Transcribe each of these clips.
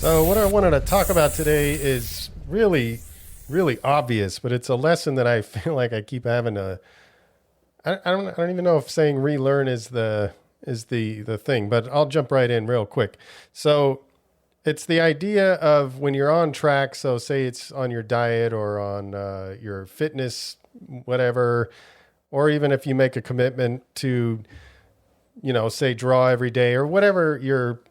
So what I wanted to talk about today is really, really obvious, but it's a lesson that I feel like I keep having to. I don't even know if saying relearn is the thing, but I'll jump right in real quick. So it's the idea of when you're on track. So say it's on your diet or on your fitness, whatever, or even if you make a commitment to, say draw every day or whatever your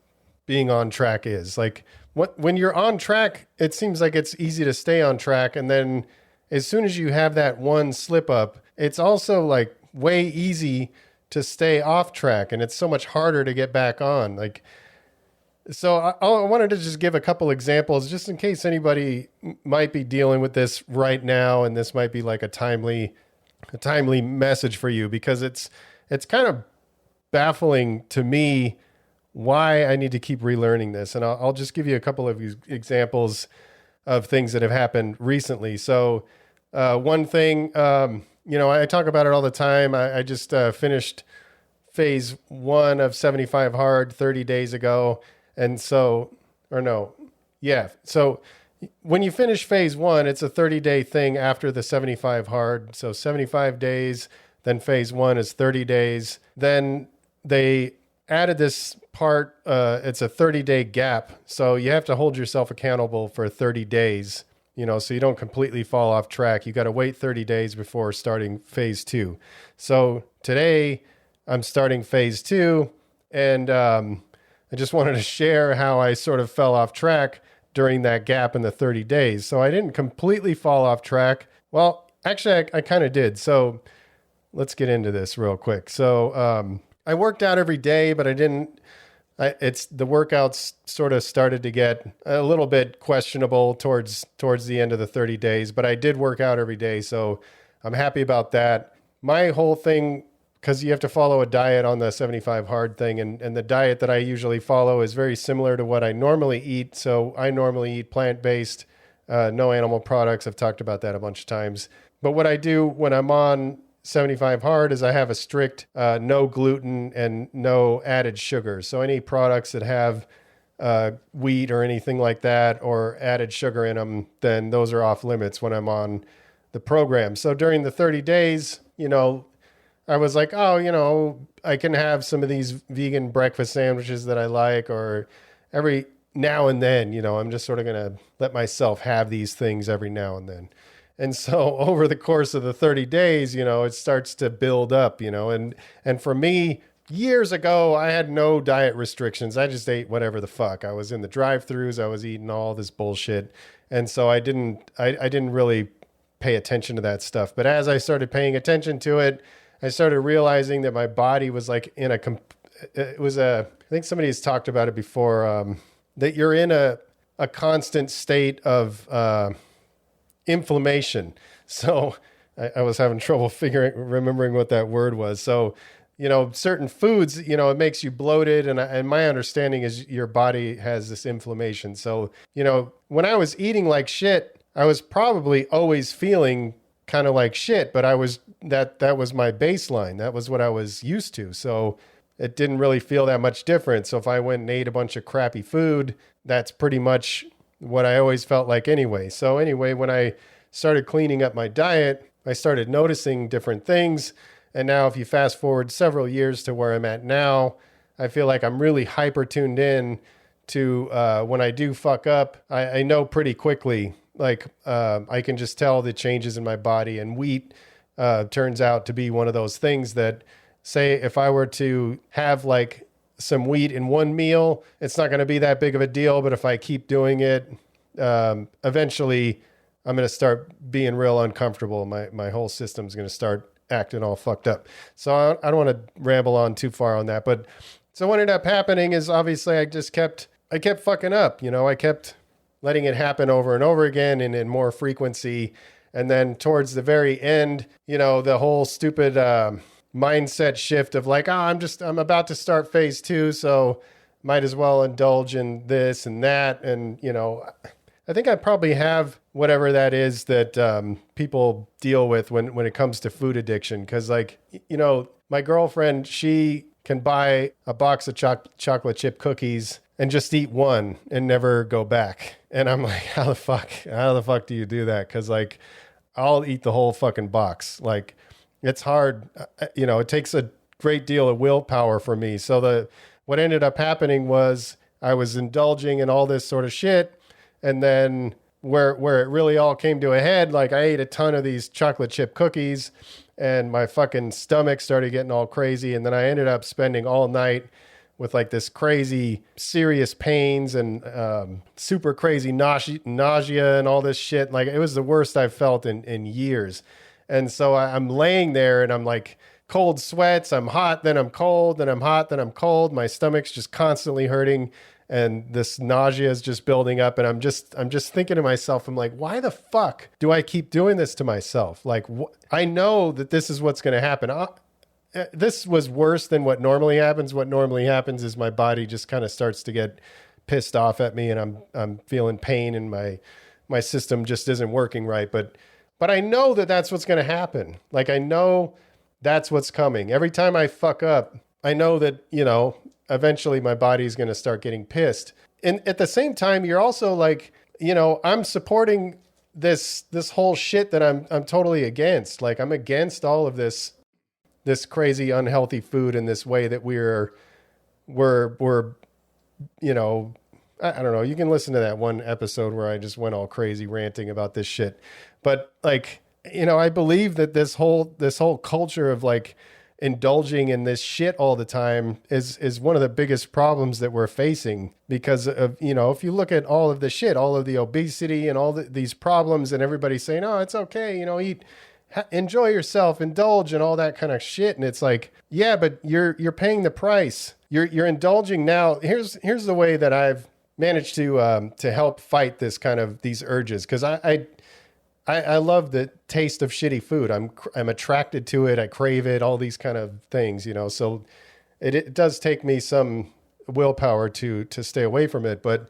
being on track is. Like when you're on track, it seems like it's easy to stay on track. And then as soon as you have that one slip up, it's also like way easy to stay off track. And it's so much harder to get back on. So I wanted to just give a couple examples just in case anybody might be dealing with this right now. And this might be like a timely message for you, because it's kind of baffling to me why I need to keep relearning this. And I'll just give you a couple of examples of things that have happened recently. So one thing, I talk about it all the time. I just finished phase 1 of 75 hard 30 days ago. And so, or no, yeah. So when you finish phase 1, it's a 30-day thing after the 75 hard. So 75 days, then phase 1 is 30 days. Then they added this part, it's a 30-day gap. So you have to hold yourself accountable for 30 days, so you don't completely fall off track. You got to wait 30 days before starting phase 2. So today I'm starting phase 2, and I just wanted to share how I sort of fell off track during that gap in the 30 days. So I didn't completely fall off track. Well, actually I kind of did. So let's get into this real quick. So, I worked out every day, but the workouts sort of started to get a little bit questionable towards the end of the 30 days, but I did work out every day. So I'm happy about that. My whole thing, because you have to follow a diet on the 75 hard thing, and the diet that I usually follow is very similar to what I normally eat. So I normally eat plant-based, no animal products. I've talked about that a bunch of times. But what I do when I'm on 75 hard is I have a strict no gluten and no added sugar. So any products that have wheat or anything like that or added sugar in them, then those are off limits when I'm on the program. So during the 30 days, I was like, I can have some of these vegan breakfast sandwiches that I like, or every now and then, I'm just sort of going to let myself have these things every now and then. And so over the course of the 30 days, it starts to build up, and for me, years ago, I had no diet restrictions. I just ate whatever the fuck. I was in the drive-thrus. I was eating all this bullshit. And so I didn't really pay attention to that stuff. But as I started paying attention to it, I started realizing that my body was like I think somebody has talked about it before, that you're in a constant state of, inflammation. So I was having trouble remembering what that word was. So, certain foods, it makes you bloated. And my understanding is your body has this inflammation. So, when I was eating like shit, I was probably always feeling kind of like shit, but that was my baseline. That was what I was used to. So it didn't really feel that much different. So if I went and ate a bunch of crappy food, that's pretty much what I always felt like anyway. So anyway, when I started cleaning up my diet, I started noticing different things. And now if you fast forward several years to where I'm at now, I feel like I'm really hyper tuned in to when I do fuck up, I know pretty quickly, like I can just tell the changes in my body. And wheat turns out to be one of those things that, say, if I were to have like some wheat in one meal, it's not going to be that big of a deal. But if I keep doing it, eventually I'm going to start being real uncomfortable. My whole system's going to start acting all fucked up. So I don't want to ramble on too far on that. But so what ended up happening is obviously I kept fucking up. I kept letting it happen over and over again and in more frequency. And then towards the very end, the whole stupid mindset shift of like, I'm about to start phase 2, so might as well indulge in this and that. And, I think I probably have whatever that is that people deal with when it comes to food addiction. Cause like, my girlfriend, she can buy a box of chocolate chip cookies and just eat one and never go back. And I'm like, how the fuck do you do that? Because like, I'll eat the whole fucking box. Like, it's hard. It takes a great deal of willpower for me. So what ended up happening was I was indulging in all this sort of shit. And then where it really all came to a head, like I ate a ton of these chocolate chip cookies and my fucking stomach started getting all crazy. And then I ended up spending all night with like this crazy serious pains and super crazy nausea and all this shit. Like it was the worst I've felt in years. And so I'm laying there and I'm like cold sweats. I'm hot, then I'm cold, then I'm hot, then I'm cold. My stomach's just constantly hurting. And this nausea is just building up. And I'm just thinking to myself, I'm like, why the fuck do I keep doing this to myself? Like, I know that this is what's going to happen. This was worse than what normally happens. What normally happens is my body just kind of starts to get pissed off at me and I'm feeling pain and my system just isn't working right. But I know that that's what's going to happen. Like, I know that's what's coming. Every time I fuck up, I know that, eventually my body's going to start getting pissed. And at the same time, you're also like, I'm supporting this whole shit that I'm totally against. Like, I'm against all of this crazy unhealthy food in this way that we're I don't know. You can listen to that one episode where I just went all crazy ranting about this shit. But like, I believe that this whole culture of like indulging in this shit all the time is one of the biggest problems that we're facing because of, if you look at all of the shit, all of the obesity and all these problems and everybody's saying, oh, it's okay, eat, enjoy yourself, indulge and all that kind of shit. And it's like, yeah, but you're paying the price. You're indulging now. Here's the way that I've managed to help fight these urges. Cause I love the taste of shitty food. I'm attracted to it. I crave it, all these kind of things, so it does take me some willpower to stay away from it. But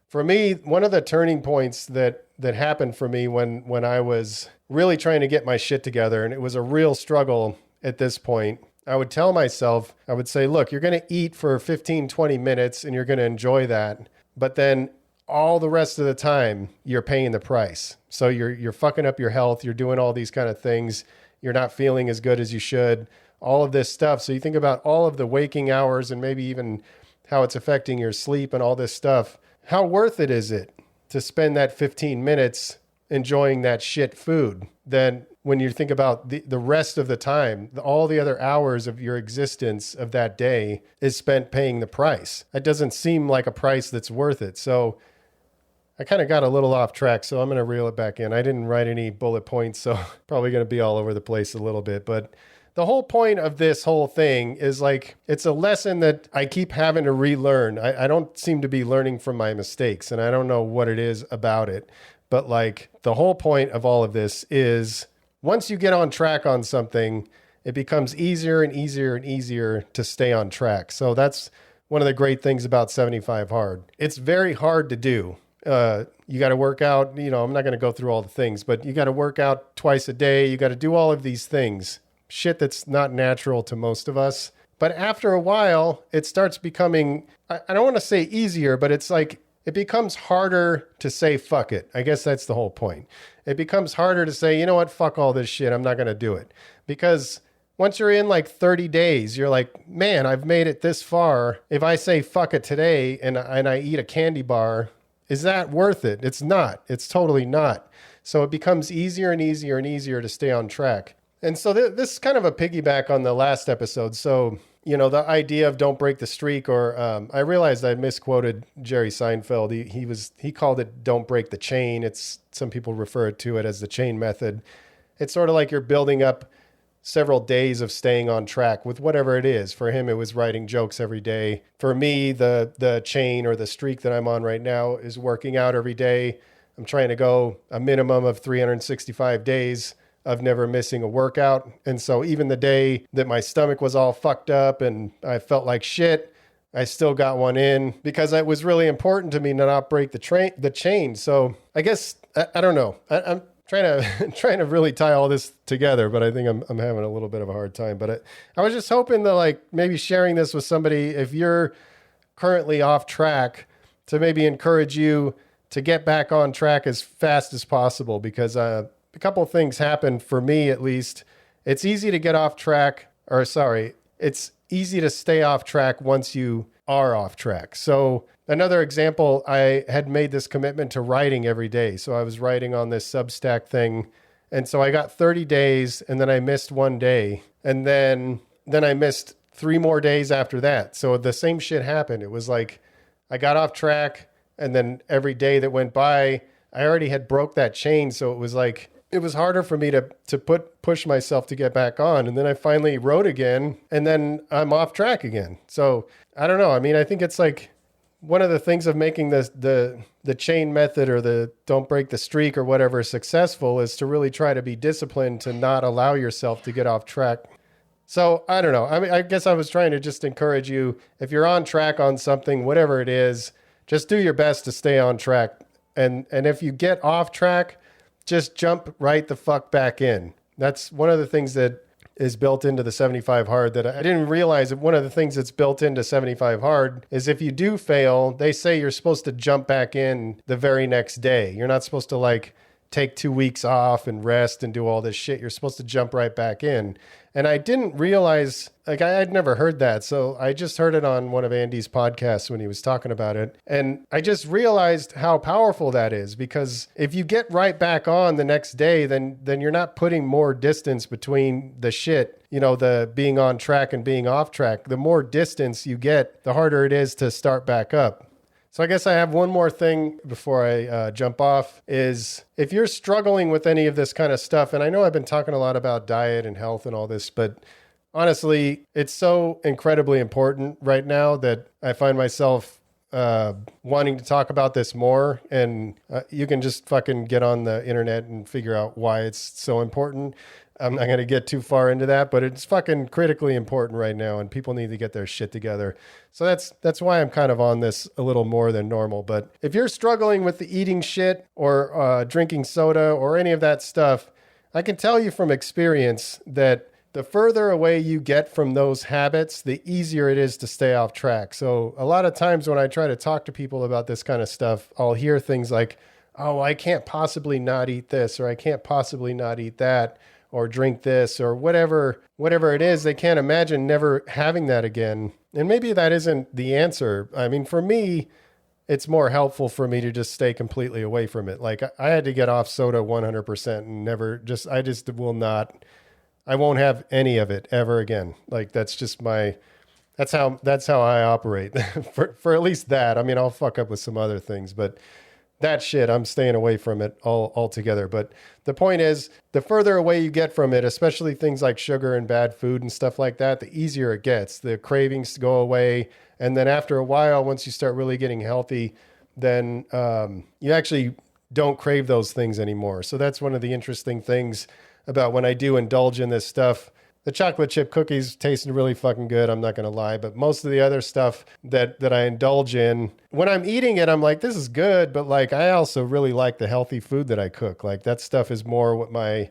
for me, one of the turning points that happened for me when I was really trying to get my shit together, and it was a real struggle at this point, I would tell myself, I would say, look, you're going to eat for 15, 20 minutes and you're going to enjoy that. But then all the rest of the time you're paying the price. So you're fucking up your health. You're doing all these kind of things. You're not feeling as good as you should, all of this stuff. So you think about all of the waking hours and maybe even how it's affecting your sleep and all this stuff. How worth it is it to spend that 15 minutes enjoying that shit food? Then when you think about the rest of the time, all the other hours of your existence of that day is spent paying the price. It doesn't seem like a price that's worth it. So I kind of got a little off track, so I'm going to reel it back in. I didn't write any bullet points, so probably going to be all over the place a little bit. But the whole point of this whole thing is like, it's a lesson that I keep having to relearn. I don't seem to be learning from my mistakes, and I don't know what it is about it. But like, the whole point of all of this is once you get on track on something, it becomes easier and easier and easier to stay on track. So that's one of the great things about 75 Hard. It's very hard to do. You got to work out, I'm not going to go through all the things, but you got to work out twice a day. You got to do all of these things, shit that's not natural to most of us. But after a while, it starts becoming, I don't want to say easier, but it's like, it becomes harder to say, fuck it. I guess that's the whole point. It becomes harder to say, you know what, fuck all this shit. I'm not going to do it. Because once you're in like 30 days, you're like, man, I've made it this far. If I say fuck it today and I eat a candy bar, is that worth it? It's not. It's totally not. So it becomes easier and easier and easier to stay on track. And so this is kind of a piggyback on the last episode. So, the idea of don't break the streak, or I realized I misquoted Jerry Seinfeld. He called it don't break the chain. Some people refer to it as the chain method. It's sort of like you're building up several days of staying on track with whatever it is. For him, it was writing jokes every day. For me, the chain or the streak that I'm on right now is working out every day. I'm trying to go a minimum of 365 days of never missing a workout. And so even the day that my stomach was all fucked up and I felt like shit, I still got one in because it was really important to me to not break the chain. So I guess, I don't know. trying to really tie all this together, but I think I'm having a little bit of a hard time. But I was just hoping to like maybe sharing this with somebody if you're currently off track, to maybe encourage you to get back on track as fast as possible, because a couple of things happen for me, at least. It's easy to get off track, it's easy to stay off track once you are off track. So another example, I had made this commitment to writing every day. So I was writing on this Substack thing. And so I got 30 days and then I missed one day. And then I missed 3 more days after that. So the same shit happened. It was like I got off track and then every day that went by, I already had broke that chain. So it was like, it was harder for me to push myself to get back on. And then I finally wrote again and then I'm off track again. So I don't know. I mean, I think it's like one of the things of making the chain method or the don't break the streak or whatever successful is to really try to be disciplined to not allow yourself to get off track. So I don't know. I mean, I guess I was trying to just encourage you, if you're on track on something, whatever it is, just do your best to stay on track. And if you get off track, just jump right the fuck back in. That's one of the things that is built into the 75 hard that I didn't realize. That one of the things that's built into 75 hard is if you do fail, they say you're supposed to jump back in the very next day. You're not supposed to like take 2 weeks off and rest and do all this shit. You're supposed to jump right back in. And I didn't realize, like I had never heard that. So I just heard it on one of Andy's podcasts when he was talking about it. And I just realized how powerful that is, because if you get right back on the next day, then you're not putting more distance between the shit, you know, the being on track and being off track. The more distance you get, the harder it is to start back up. So I guess I have one more thing before I jump off, is if you're struggling with any of this kind of stuff, and I know I've been talking a lot about diet and health and all this, but honestly, it's so incredibly important right now that I find myself wanting to talk about this more. And you can just fucking get on the internet and figure out why it's so important. I'm not going to get too far into that, but it's fucking critically important right now, and people need to get their shit together. So that's why I'm kind of on this a little more than normal. But if you're struggling with the eating shit or drinking soda or any of that stuff, I can tell you from experience that the further away you get from those habits, the easier it is to stay off track. So a lot of times when I try to talk to people about this kind of stuff, I'll hear things like, oh, I can't possibly not eat this, or I can't possibly not eat that, or drink this, or whatever it is. They can't imagine never having that again. And maybe that isn't the answer. I mean, for me, it's more helpful for me to just stay completely away from it. Like I had to get off soda 100% and I won't have any of it ever again. Like that's how I operate for at least that. I mean, I'll fuck up with some other things, but that shit, I'm staying away from it altogether. But the point is, the further away you get from it, especially things like sugar and bad food and stuff like that, the easier it gets. The cravings go away. And then after a while, once you start really getting healthy, then you actually don't crave those things anymore. So that's one of the interesting things about when I do indulge in this stuff. The chocolate chip cookies tasted really fucking good, I'm not going to lie. But most of the other stuff that I indulge in, when I'm eating it, I'm like, this is good. But like, I also really like the healthy food that I cook. Like that stuff is more what my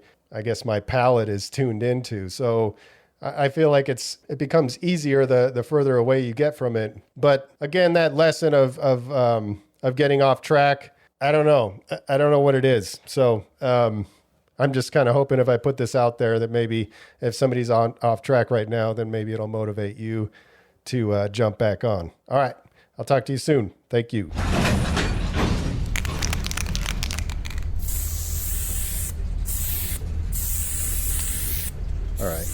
palate is tuned into. So I feel like it becomes easier the further away you get from it. But again, that lesson of getting off track, I don't know. I don't know what it is. So, I'm just kind of hoping if I put this out there that maybe if somebody's off track right now, then maybe it'll motivate you to jump back on. All right. I'll talk to you soon. Thank you. All right.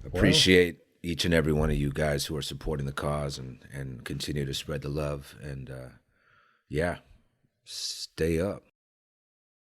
Appreciate each and every one of you guys who are supporting the cause and continue to spread the love. And yeah, stay up.